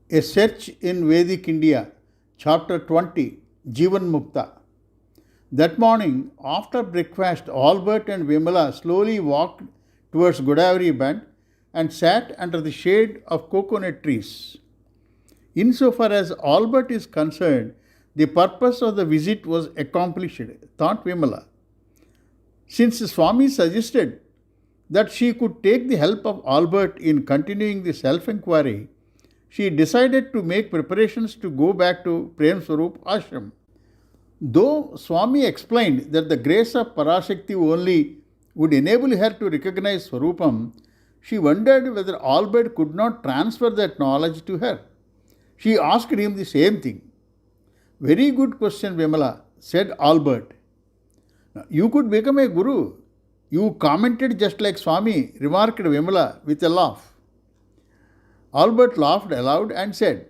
A Search in Vedic India, Chapter 20, Jeevan Muktha. That morning, after breakfast, Albert and Vimala slowly walked towards Godavari Bend and sat under the shade of coconut trees. Insofar as Albert is concerned, the purpose of the visit was accomplished, thought Vimala. Since Swami suggested that she could take the help of Albert in continuing the self inquiry, she decided to make preparations to go back to Prem Swarup Ashram. Though Swami explained that the grace of Parashakti only would enable her to recognize Swarupam, she wondered whether Albert could not transfer that knowledge to her. She asked him the same thing. Very good question, Vimala, said Albert. You could become a guru. You commented just like Swami, remarked Vimala with a laugh. Albert laughed aloud and said,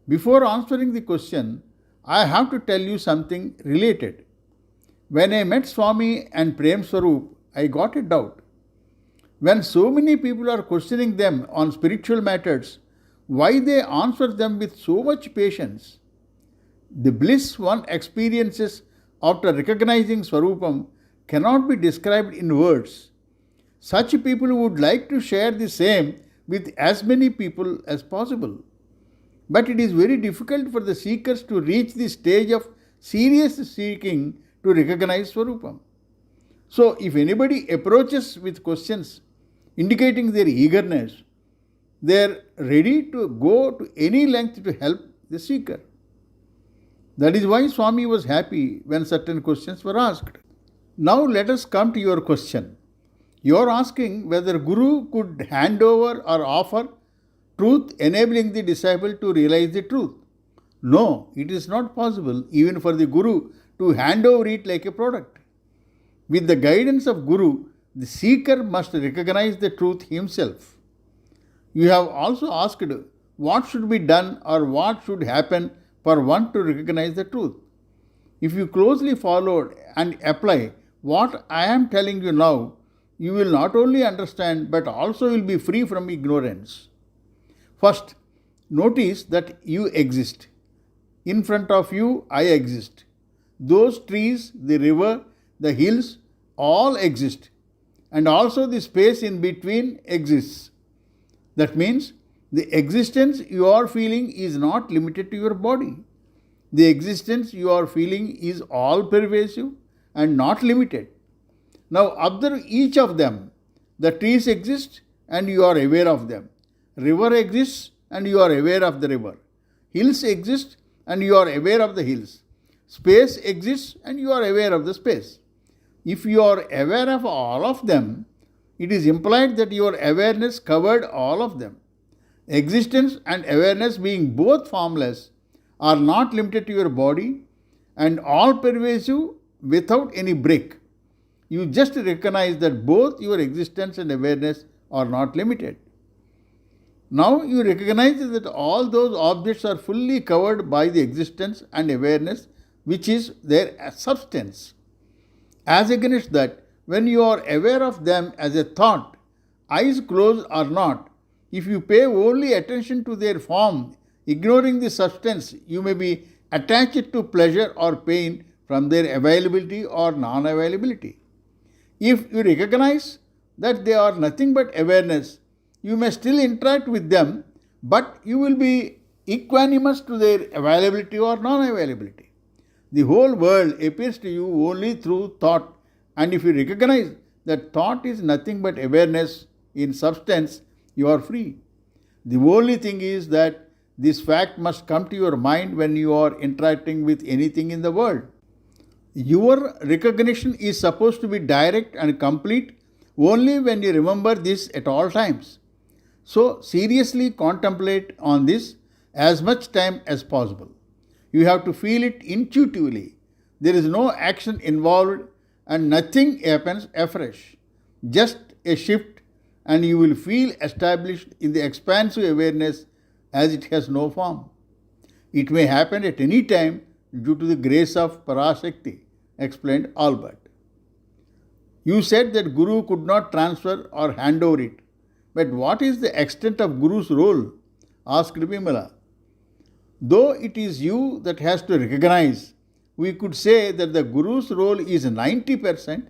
Before answering the question, I have to tell you something related. When I met Swami and Prem Swarup, I got a doubt. When so many people are questioning them on spiritual matters, why they answer them with so much patience? The bliss one experiences after recognizing Swarupam cannot be described in words. Such people would like to share the same with as many people as possible. But it is very difficult for the seekers to reach the stage of serious seeking to recognize Swarupam. So, if anybody approaches with questions indicating their eagerness, they are ready to go to any length to help the seeker. That is why Swami was happy when certain questions were asked. Now, let us come to your question. You are asking whether Guru could hand over or offer truth enabling the disciple to realize the truth. No, it is not possible even for the Guru to hand over it like a product. With the guidance of Guru, the seeker must recognize the truth himself. You have also asked what should be done or what should happen for one to recognize the truth. If you closely follow and apply what I am telling you now, you will not only understand but also will be free from ignorance. First, notice that you exist. In front of you, I exist. Those trees, the river, the hills, all exist. And also the space in between exists. That means the existence you are feeling is not limited to your body. The existence you are feeling is all pervasive and not limited. Now observe each of them. The trees exist and you are aware of them. River exists and you are aware of the river. Hills exist and you are aware of the hills. Space exists and you are aware of the space. If you are aware of all of them, it is implied that your awareness covered all of them. Existence and awareness being both formless are not limited to your body and all pervasive without any break. You just recognize that both your existence and awareness are not limited. Now you recognize that all those objects are fully covered by the existence and awareness which is their substance. As against that, when you are aware of them as a thought, eyes closed or not, if you pay only attention to their form, ignoring the substance, you may be attached to pleasure or pain from their availability or non-availability. If you recognize that they are nothing but awareness, you may still interact with them, but you will be equanimous to their availability or non-availability. The whole world appears to you only through thought, and if you recognize that thought is nothing but awareness in substance, you are free. The only thing is that this fact must come to your mind when you are interacting with anything in the world. Your recognition is supposed to be direct and complete only when you remember this at all times. So, seriously contemplate on this as much time as possible. You have to feel it intuitively. There is no action involved and nothing happens afresh. Just a shift and you will feel established in the expansive awareness as it has no form. It may happen at any time due to the grace of Parashakti, explained Albert. You said that Guru could not transfer or hand over it. But what is the extent of Guru's role? Asked Vimala. Though it is you that has to recognize, we could say that the Guru's role is 90%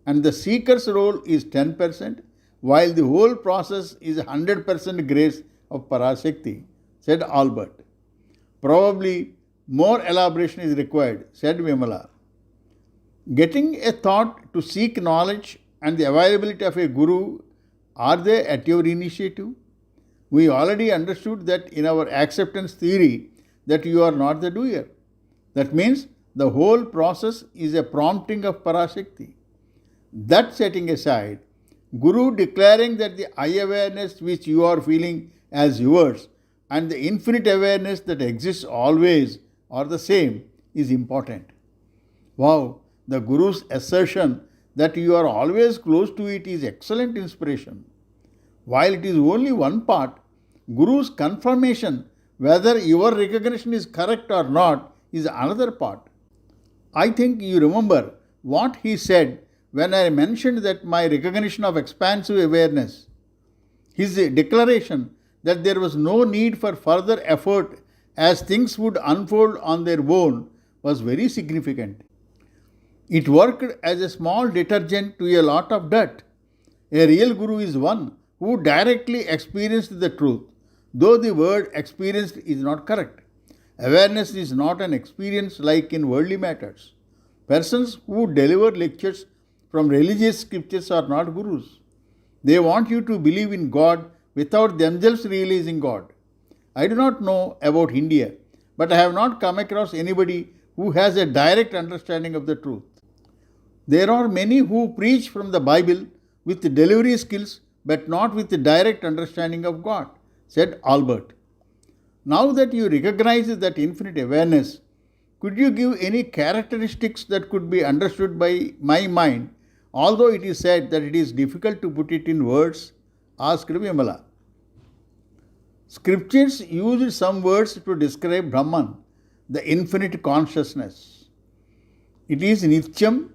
and the seeker's role is 10%, while the whole process is 100% grace of Parashakti, said Albert. Probably more elaboration is required, said Vimala. Getting a thought to seek knowledge and the availability of a Guru, are they at your initiative? We already understood that in our acceptance theory that you are not the doer. That means the whole process is a prompting of Parashakti. That setting aside, Guru declaring that the I awareness which you are feeling as yours and the infinite awareness that exists always are the same is important. Wow, the Guru's assertion that you are always close to it is excellent inspiration. While it is only one part, Guru's confirmation whether your recognition is correct or not is another part. I think you remember what he said when I mentioned that my recognition of expansive awareness. His declaration that there was no need for further effort as things would unfold on their own was very significant. It worked as a small detergent to a lot of dirt. A real Guru is one who directly experienced the truth, though the word experienced is not correct. Awareness is not an experience like in worldly matters. Persons who deliver lectures from religious scriptures are not Gurus. They want you to believe in God without themselves realizing God. I do not know about India, but I have not come across anybody who has a direct understanding of the truth. There are many who preach from the Bible with delivery skills but not with the direct understanding of God, said Albert. Now that you recognize that infinite awareness, could you give any characteristics that could be understood by my mind, although it is said that it is difficult to put it in words? Asked Vimala. Scriptures used some words to describe Brahman, the infinite consciousness. It is Nityam,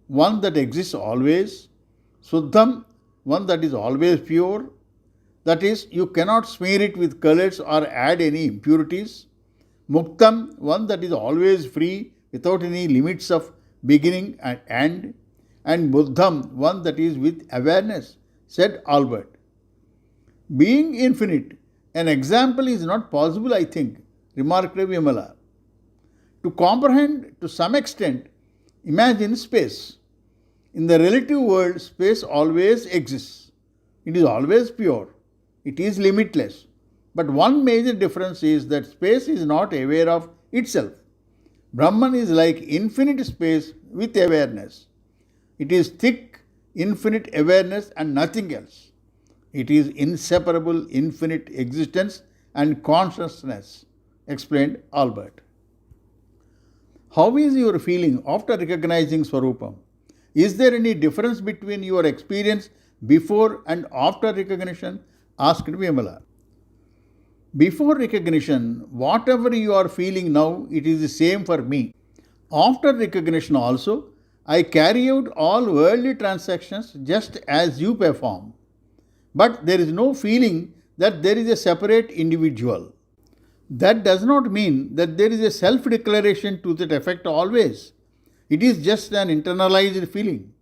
one that exists always, Suddham, one that is always pure, that is, you cannot smear it with colors or add any impurities, Muktam, one that is always free without any limits of beginning and end, and Buddham, one that is with awareness, said Albert. Being infinite, an example is not possible, I think, remarked Vimala. To comprehend to some extent, imagine space. In the relative world, space always exists. It is always pure. It is limitless. But one major difference is that space is not aware of itself. Brahman is like infinite space with awareness. It is thick, infinite awareness and nothing else. It is inseparable, infinite existence and consciousness, explained Albert. How is your feeling after recognizing Swarupam? Is there any difference between your experience before and after recognition? Asked Vimala. Before recognition, whatever you are feeling now, it is the same for me. After recognition also, I carry out all worldly transactions just as you perform. But there is no feeling that there is a separate individual. That does not mean that there is a self-declaration to that effect always. It is just an internalized feeling.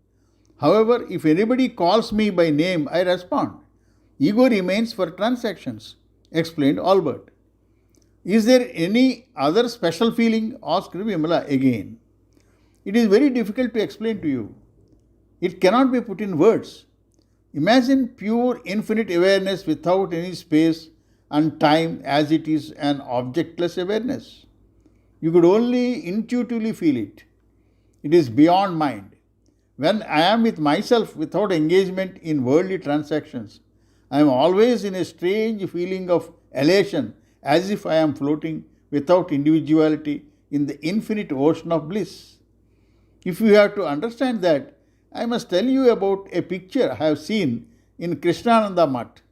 However, if anybody calls me by name, I respond. Ego remains for transactions, explained Albert. Is there any other special feeling? Asked Vimala again. It is very difficult to explain to you. It cannot be put in words. Imagine pure infinite awareness without any space and time as it is an objectless awareness. You could only intuitively feel it. It is beyond mind. When I am with myself without engagement in worldly transactions, I am always in a strange feeling of elation as if I am floating without individuality in the infinite ocean of bliss. If you have to understand that, I must tell you about a picture I have seen in Krishnananda Mutt.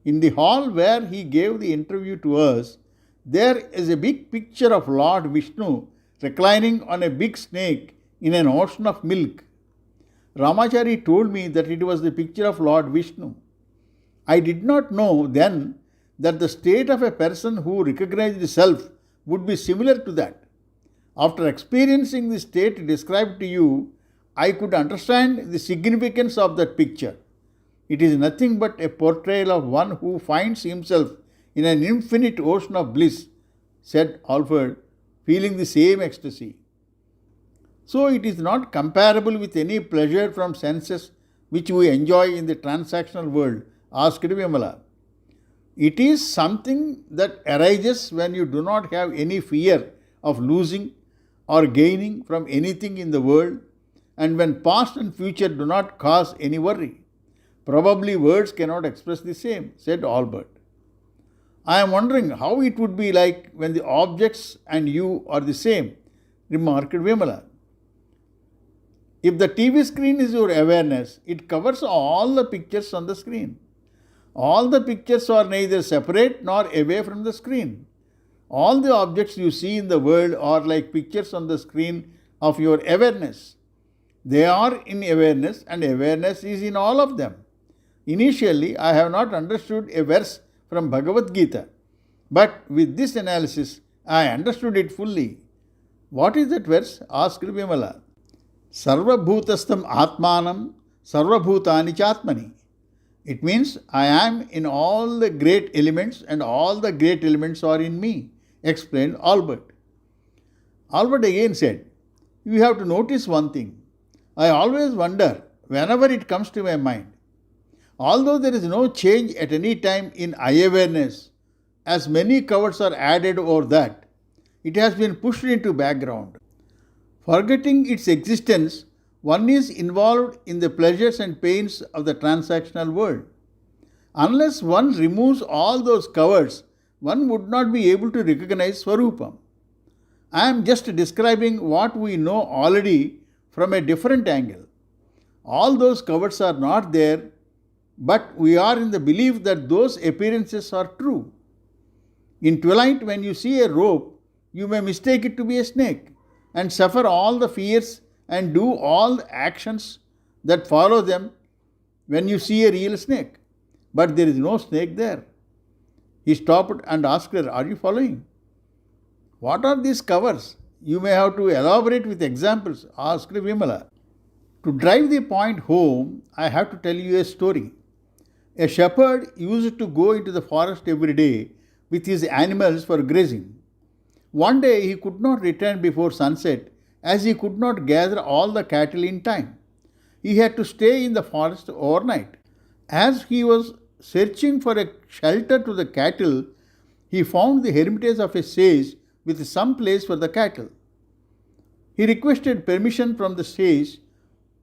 In the hall where he gave the interview to us, there is a big picture of Lord Vishnu reclining on a big snake in an ocean of milk. Ramachari told me that it was the picture of Lord Vishnu. I did not know then that the state of a person who recognized self would be similar to that. After experiencing the state described to you, I could understand the significance of that picture. It is nothing but a portrayal of one who finds himself in an infinite ocean of bliss, said Alfred, feeling the same ecstasy. So it is not comparable with any pleasure from senses which we enjoy in the transactional world, asked Vimala. It is something that arises when you do not have any fear of losing or gaining from anything in the world, and when past and future do not cause any worry. Probably words cannot express the same, said Albert. I am wondering how it would be like when the objects and you are the same, remarked Vimala. If the TV screen is your awareness, it covers all the pictures on the screen. All the pictures are neither separate nor away from the screen. All the objects you see in the world are like pictures on the screen of your awareness. They are in awareness and awareness is in all of them. Initially, I have not understood a verse from Bhagavad Gita, but with this analysis, I understood it fully. What is that verse? Asked Vimala. Sarvabhutastam Atmanam Sarvabhutani Chatmani. It means I am in all the great elements and all the great elements are in me, explained Albert. Albert again said, you have to notice one thing. I always wonder whenever it comes to my mind. Although there is no change at any time in eye awareness, as many covers are added over that, it has been pushed into background. Forgetting its existence, one is involved in the pleasures and pains of the transactional world. Unless one removes all those covers, one would not be able to recognize Swarupam. I am just describing what we know already from a different angle. All those covers are not there, but we are in the belief that those appearances are true. In twilight, when you see a rope, you may mistake it to be a snake and suffer all the fears and do all the actions that follow them when you see a real snake. But there is no snake there. He stopped and asked her, are you following? What are these covers? You may have to elaborate with examples, asked Vimala. To drive the point home, I have to tell you a story. A shepherd used to go into the forest every day with his animals for grazing. One day he could not return before sunset as he could not gather all the cattle in time. He had to stay in the forest overnight. As he was searching for a shelter to the cattle, he found the hermitage of a sage with some place for the cattle. He requested permission from the sage,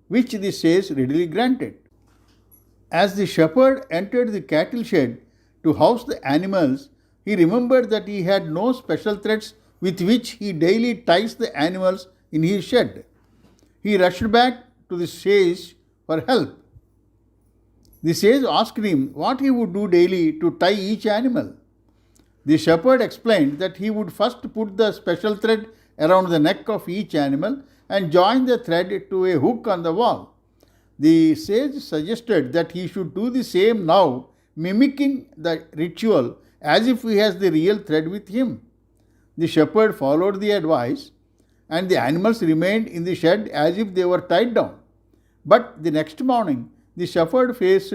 which the sage readily granted. As the shepherd entered the cattle shed to house the animals, he remembered that he had no special threads with which he daily ties the animals in his shed. He rushed back to the sage for help. The sage asked him what he would do daily to tie each animal. The shepherd explained that he would first put the special thread around the neck of each animal and join the thread to a hook on the wall. The sage suggested that he should do the same now, mimicking the ritual as if he has the real thread with him. The shepherd followed the advice, and the animals remained in the shed as if they were tied down. But the next morning, the shepherd faced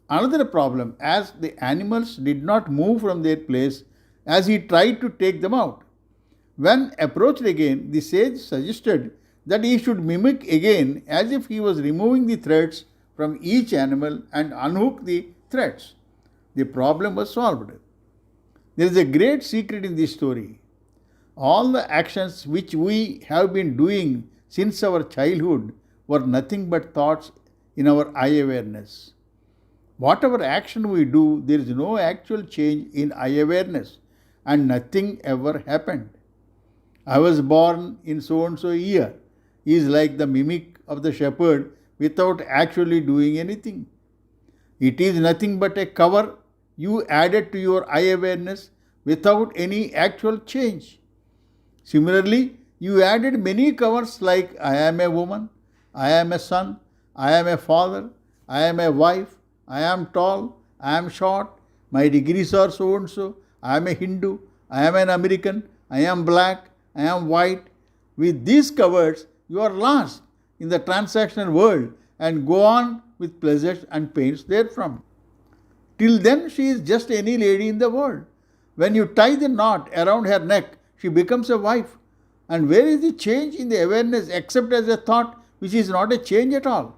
another problem as the animals did not move from their place as he tried to take them out. When approached again, the sage suggested that he should mimic again as if he was removing the threads from each animal and unhook the threads. The problem was solved. There is a great secret in this story. All the actions which we have been doing since our childhood were nothing but thoughts in our eye awareness. Whatever action we do, there is no actual change in eye awareness and nothing ever happened. I was born in so and so year is like the mimic of the shepherd without actually doing anything. It is nothing but a cover you added to your eye awareness without any actual change. Similarly, you added many covers like I am a woman, I am a son, I am a father, I am a wife, I am tall, I am short, My degrees are so and so. I am a Hindu. I am an American. I am black. I am white. With these covers, you are lost in the transactional world and go on with pleasures and pains therefrom. Till then, she is just any lady in the world. When you tie the knot around her neck, she becomes a wife. And where is the change in the awareness except as a thought, which is not a change at all?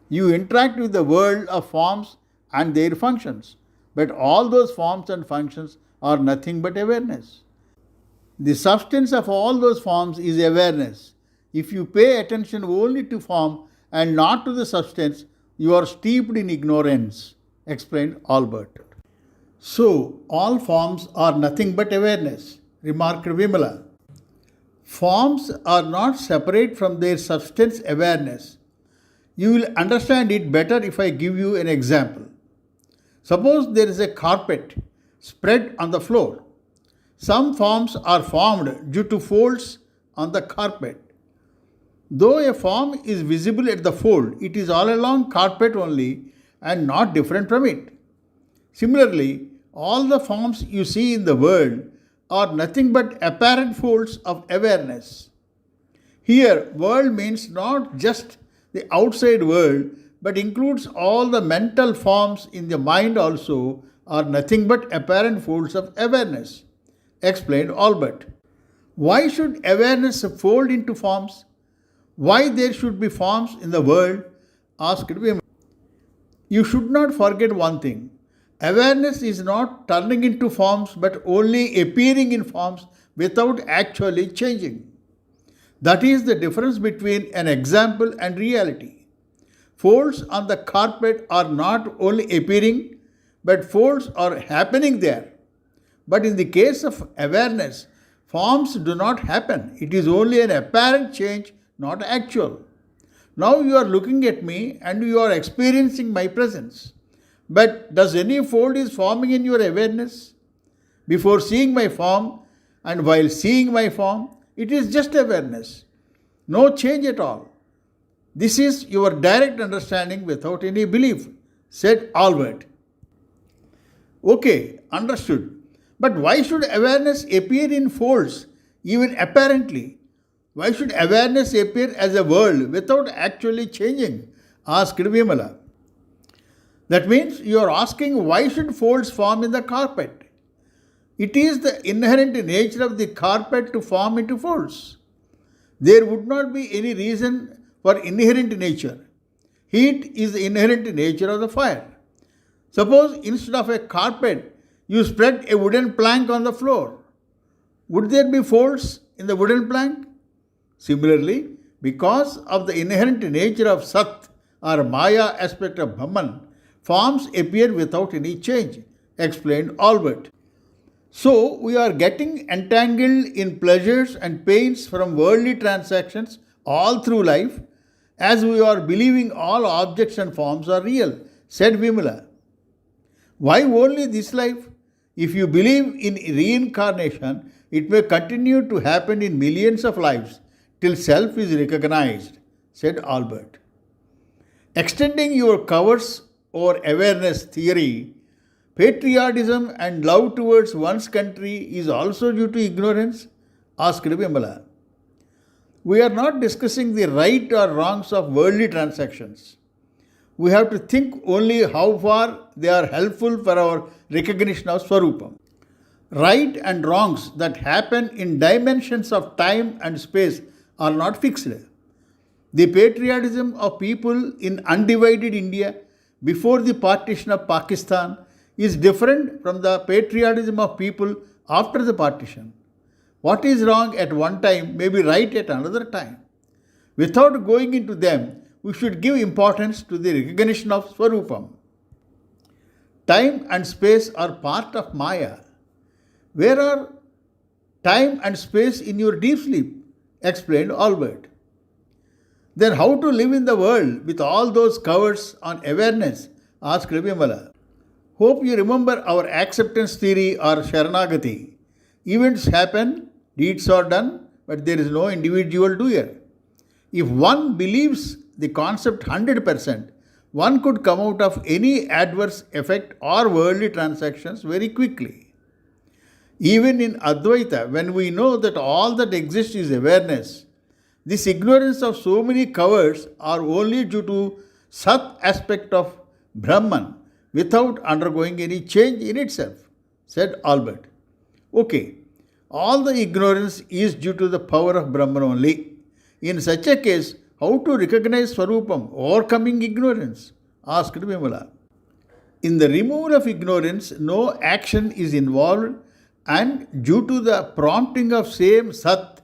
You interact with the world of forms and their functions, but all those forms and functions are nothing but awareness. The substance of all those forms is awareness. If you pay attention only to form and not to the substance, you are steeped in ignorance, explained Albert. So, all forms are nothing but awareness, remarked Vimala. Forms are not separate from their substance awareness. You will understand it better if I give you an example. Suppose there is a carpet spread on the floor. Some forms are formed due to folds on the carpet. Though a form is visible at the fold, it is all along carpet only and not different from it. Similarly, all the forms you see in the world are nothing but apparent folds of awareness. Here, world means not just the outside world, but includes all the mental forms in the mind also are nothing but apparent folds of awareness, explained Albert. Why should awareness fold into forms? Why there should be forms in the world? Asked Vimala. You should not forget one thing. Awareness is not turning into forms but only appearing in forms without actually changing. That is the difference between an example and reality. Folds on the carpet are not only appearing, but folds are happening there. But in the case of awareness, forms do not happen. It is only an apparent change, not actual. Now you are looking at me and you are experiencing my presence. But does any fold is forming in your awareness? Before seeing my form and while seeing my form, it is just awareness. No change at all. This is your direct understanding without any belief, said Albert. Okay, understood. But why should awareness appear in folds, even apparently? Why should awareness appear as a world without actually changing? Asked Vimala. That means you are asking why should folds form in the carpet? It is the inherent nature of the carpet to form into folds. There would not be any reason for inherent nature. Heat is the inherent nature of the fire. Suppose instead of a carpet, you spread a wooden plank on the floor. Would there be folds in the wooden plank? Similarly, because of the inherent nature of Sat or Maya aspect of Brahman, forms appear without any change, explained Albert. So, we are getting entangled in pleasures and pains from worldly transactions all through life, as we are believing all objects and forms are real, said Vimala. Why only this life? If you believe in reincarnation, it may continue to happen in millions of lives till self is recognized, said Albert. Extending your covers or awareness theory, patriotism and love towards one's country is also due to ignorance? Asked Vimala. We are not discussing the right or wrongs of worldly transactions. We have to think only how far they are helpful for our recognition of Swarupam. Right and wrongs that happen in dimensions of time and space are not fixed. The patriotism of people in undivided India before the partition of Pakistan is different from the patriotism of people after the partition. What is wrong at one time may be right at another time. Without going into them, we should give importance to the recognition of Swarupam. Time and space are part of Maya. Where are time and space in your deep sleep? Explained Albert. Then how to live in the world with all those covers on awareness? Asked Vimala. Hope you remember our acceptance theory or Sharanagati. Events happen, deeds are done, but there is no individual doer. If one believes the concept 100%, one could come out of any adverse effect or worldly transactions very quickly. Even in Advaita, when we know that all that exists is awareness, this ignorance of so many covers are only due to Sat aspect of Brahman without undergoing any change in itself, said Albert. Okay, all the ignorance is due to the power of Brahman only. In such a case, how to recognize Swarupam, overcoming ignorance? Asked Vimala. In the removal of ignorance, no action is involved, and due to the prompting of same Sat,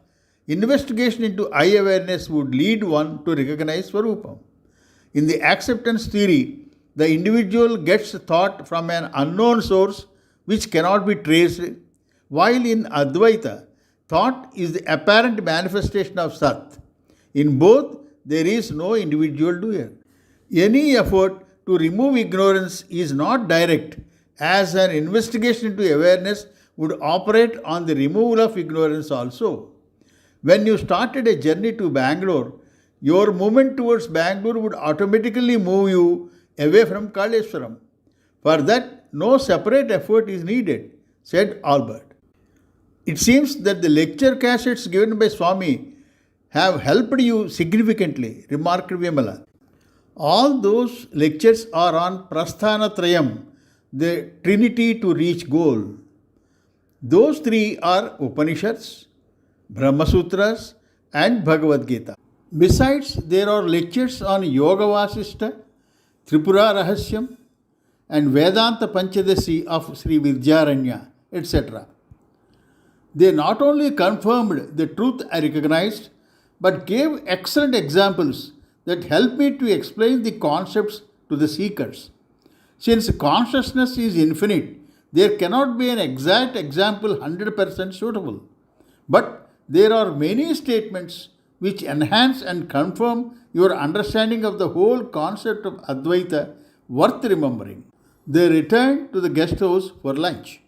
investigation into I awareness would lead one to recognize Swarupam. In the acceptance theory, the individual gets thought from an unknown source which cannot be traced, while in Advaita, thought is the apparent manifestation of Sat. In both, there is no individual doer. Any effort to remove ignorance is not direct, as an investigation into awareness would operate on the removal of ignorance also. When you started a journey to Bangalore, your movement towards Bangalore would automatically move you away from Kaleshwaram. For that, no separate effort is needed, said Albert. It seems that the lecture cassettes given by Swami have helped you significantly, remarked Vimala. All those lectures are on Prasthanatrayam, the trinity to reach goal. Those three are Upanishads, Brahma Sutras, and Bhagavad Gita. Besides, there are lectures on Yoga Vasishta, Tripura Rahasyam, and Vedanta Panchadasi of Sri Vidyaranya, etc. They not only confirmed the truth I recognized, but gave excellent examples that helped me to explain the concepts to the seekers. Since consciousness is infinite, there cannot be an exact example 100% suitable. But there are many statements which enhance and confirm your understanding of the whole concept of Advaita worth remembering. They returned to the guest house for lunch.